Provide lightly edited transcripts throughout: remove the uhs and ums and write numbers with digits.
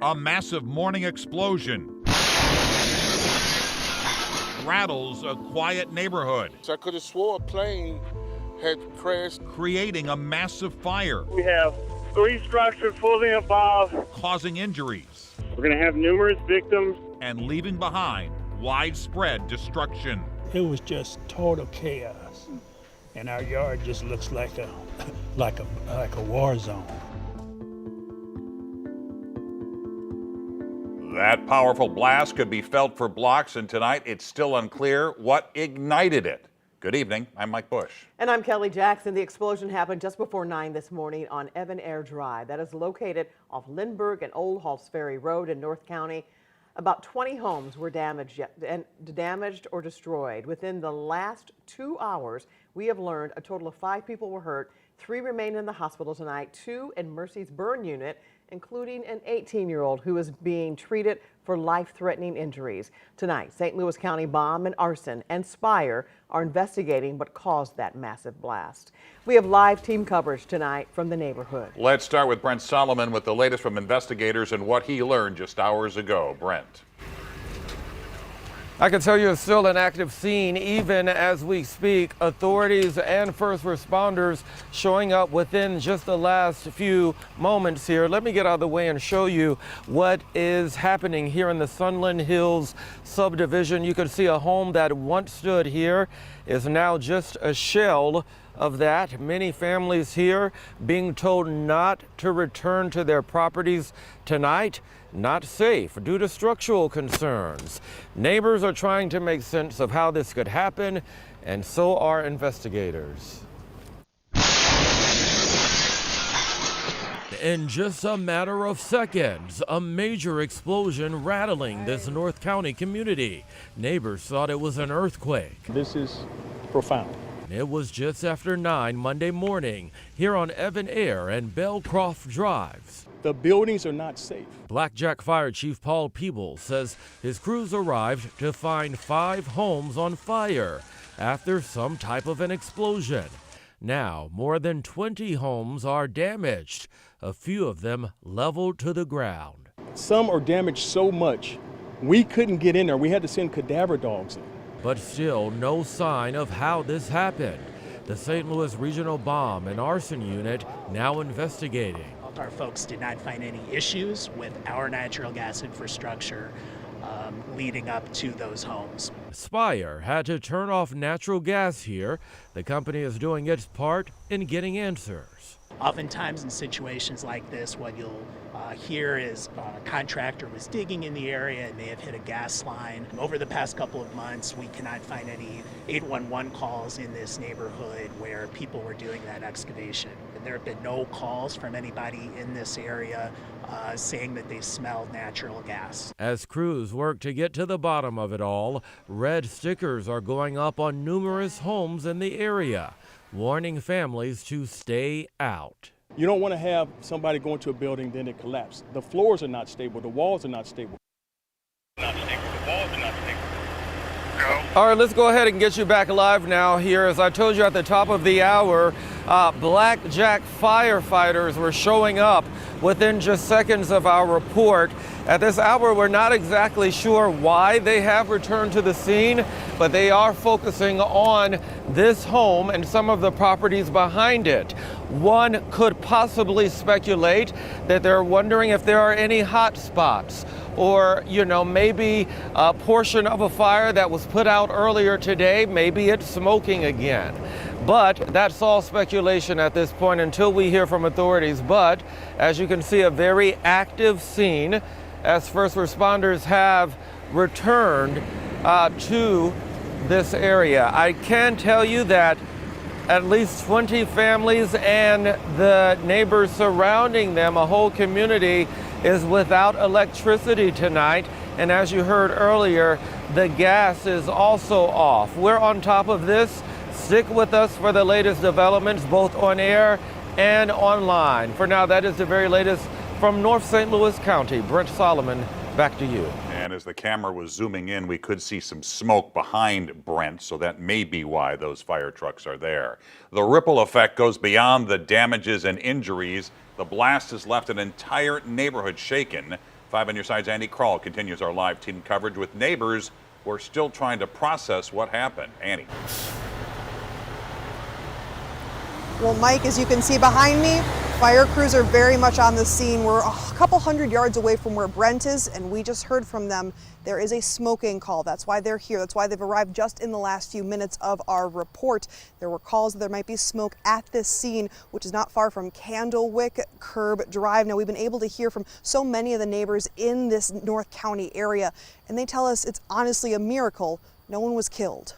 A massive morning explosion rattles a quiet neighborhood. So I could have swore a plane had crashed, creating a massive fire. We have 3 structures fully involved, causing injuries. We're going to have numerous victims, and leaving behind widespread destruction. It was just total chaos, and our yard just looks like a war zone. That powerful blast could be felt for blocks, and tonight it's still unclear what ignited it. Good evening, I'm Mike Bush. And I'm Kelly Jackson. The explosion happened just before 9 this morning on Evan Air Drive. That is located off Lindbergh and Old Halls Ferry Road in North County. About 20 homes were damaged or destroyed. Within the last 2 hours, we have learned a total of 5 people were hurt. 3 remain in the hospital tonight, 2 in Mercy's burn unit, including an 18-year-old who is being treated for life-threatening injuries. Tonight, St. Louis County Bomb and Arson and Spire are investigating what caused that massive blast. We have live team coverage tonight from the neighborhood. Let's start with Brent Solomon with the latest from investigators and what he learned just hours ago. Brent. I can tell you it's still an active scene even as we speak. Authorities and first responders showing up within just the last few moments here. Let me get out of the way and show you what is happening here in the Sunland Hills subdivision. You can see a home that once stood here is now just a shell of that. Many families here being told not to return to their properties tonight. Not safe due to structural concerns. Neighbors are trying to make sense of how this could happen, and so are investigators. In just a matter of seconds, a major explosion rattling this North County community. Neighbors thought it was an earthquake. This is profound. It was just after 9 Monday morning here on Evan Air and Belcroft Drives. The buildings are not safe. Blackjack Fire Chief Paul Peebles says his crews arrived to find 5 homes on fire after some type of an explosion. Now, more than 20 homes are damaged, a few of them leveled to the ground. Some are damaged so much, we couldn't get in there. We had to send cadaver dogs in. But still no sign of how this happened. The St. Louis Regional Bomb and Arson Unit now investigating. Our folks did not find any issues with our natural gas infrastructure leading up to those homes. Spire had to turn off natural gas here. The company is doing its part in getting answers. Oftentimes in situations like this, what you'll hear is a contractor was digging in the area and may have hit a gas line. Over the past couple of months, we cannot find any 811 calls in this neighborhood where people were doing that excavation. And there have been no calls from anybody in this area saying that they smelled natural gas. As crews work to get to the bottom of it all, red stickers are going up on numerous homes in the area, warning families to stay out. You don't want to have somebody go into a building, then it collapse. The floors are not stable. The walls are not stable. All right, let's go ahead and get you back live now here. As I told you at the top of the hour, Blackjack firefighters were showing up within just seconds of our report. At this hour, we're not exactly sure why they have returned to the scene, but they are focusing on this home and some of the properties behind it. One could possibly speculate that they're wondering if there are any hot spots or, maybe a portion of a fire that was put out earlier today, maybe it's smoking again. But that's all speculation at this point until we hear from authorities. But as you can see, a very active scene as first responders have returned to this area. I can tell you that at least 20 families and the neighbors surrounding them, a whole community, is without electricity tonight. And as you heard earlier, the gas is also off. We're on top of this. Stick with us for the latest developments, both on air and online. For now, that is the very latest from North St. Louis County. Brent Solomon, back to you. And as the camera was zooming in, we could see some smoke behind Brent, so that may be why those fire trucks are there. The ripple effect goes beyond the damages and injuries The blast has left an entire neighborhood shaken. 5 on Your Side's Andy Kroll continues our live team coverage with neighbors who are still trying to process what happened. Andy. Well, Mike, as you can see behind me, fire crews are very much on the scene. We're a couple hundred yards away from where Brent is, and we just heard from them. There is a smoking call. That's why they're here. That's why they've arrived just in the last few minutes of our report. There were calls that there might be smoke at this scene, which is not far from Candlewick Curb Drive. Now, we've been able to hear from so many of the neighbors in this North County area, and they tell us it's honestly a miracle no one was killed.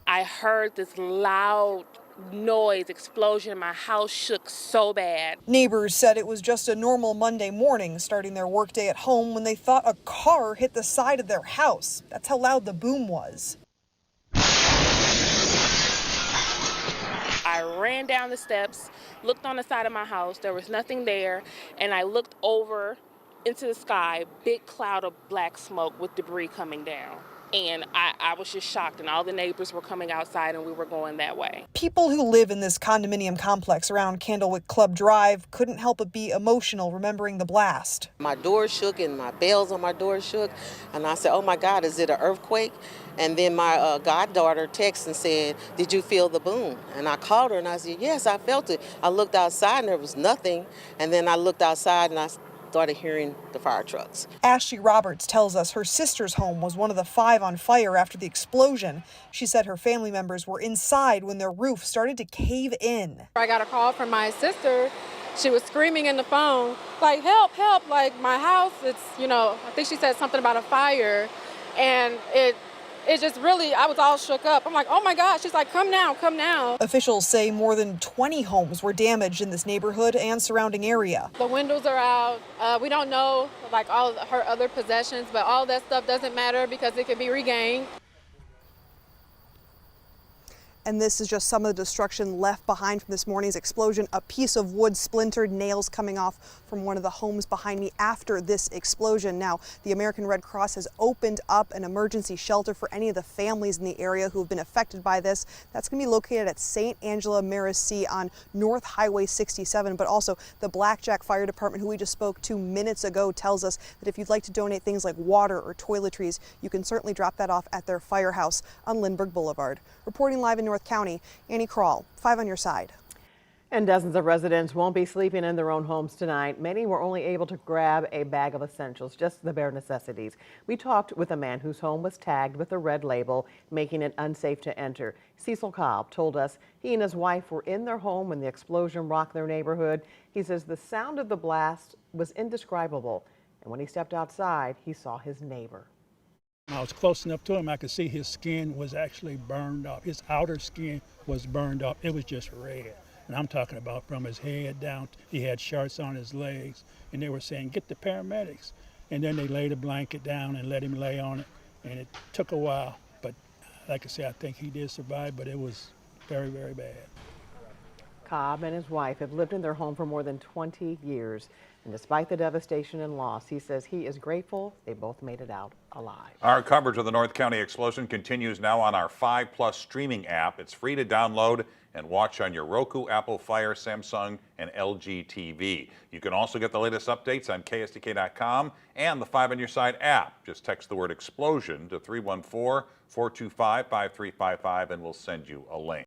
I heard this loud noise, explosion, and my house shook so bad. Neighbors said it was just a normal Monday morning, starting their workday at home when they thought a car hit the side of their house. That's how loud the boom was. I ran down the steps, looked on the side of my house, there was nothing there, and I looked over into the sky, big cloud of black smoke with debris coming down. And I was just shocked, and all the neighbors were coming outside and we were going that way. People who live in this condominium complex around Candlewick Club Drive couldn't help but be emotional remembering the blast. My door shook and my bells on my door shook, and I said, oh my God, is it an earthquake? And then my goddaughter texted and said, did you feel the boom? And I called her and I said, yes, I felt it. I looked outside and there was nothing, and then I looked outside and I started hearing the fire trucks. Ashley Roberts tells us her sister's home was one of the 5 on fire after the explosion. She said her family members were inside when their roof started to cave in. I got a call from my sister. She was screaming in the phone, like, help, help, like my house, it's, I think she said something about a fire, and it just really, I was all shook up. I'm like, oh my gosh. She's like, come now, come now. Officials say more than 20 homes were damaged in this neighborhood and surrounding area. The windows are out. We don't know like all her other possessions, but all that stuff doesn't matter because it can be regained. And this is just some of the destruction left behind from this morning's explosion. A piece of wood splintered, nails coming off from one of the homes behind me after this explosion. Now, the American Red Cross has opened up an emergency shelter for any of the families in the area who have been affected by this. That's going to be located at St. Angela Mirasee on North Highway 67, but also the Blackjack Fire Department, who we just spoke to minutes ago, tells us that if you'd like to donate things like water or toiletries, you can certainly drop that off at their firehouse on Lindbergh Boulevard. Reporting live in North County, Annie Kroll, 5 on Your Side. And dozens of residents won't be sleeping in their own homes tonight. Many were only able to grab a bag of essentials, just the bare necessities. We talked with a man whose home was tagged with a red label, making it unsafe to enter. Cecil Cobb told us he and his wife were in their home when the explosion rocked their neighborhood. He says the sound of the blast was indescribable, and when he stepped outside, he saw his neighbor. I was close enough to him, I could see his skin was actually burned off. His outer skin was burned off. It was just red. And I'm talking about from his head down. He had shards on his legs. And they were saying, get the paramedics. And then they laid a blanket down and let him lay on it. And it took a while. But like I said, I think he did survive, but it was very, very bad. Cobb and his wife have lived in their home for more than 20 years. And despite the devastation and loss, he says he is grateful they both made it out alive. Our coverage of the North County explosion continues now on our 5 Plus streaming app. It's free to download and watch on your Roku, Apple, Fire, Samsung, and LG TV. You can also get the latest updates on KSDK.com and the 5 on Your Side app. Just text the word explosion to 314-425-5355 and we'll send you a link.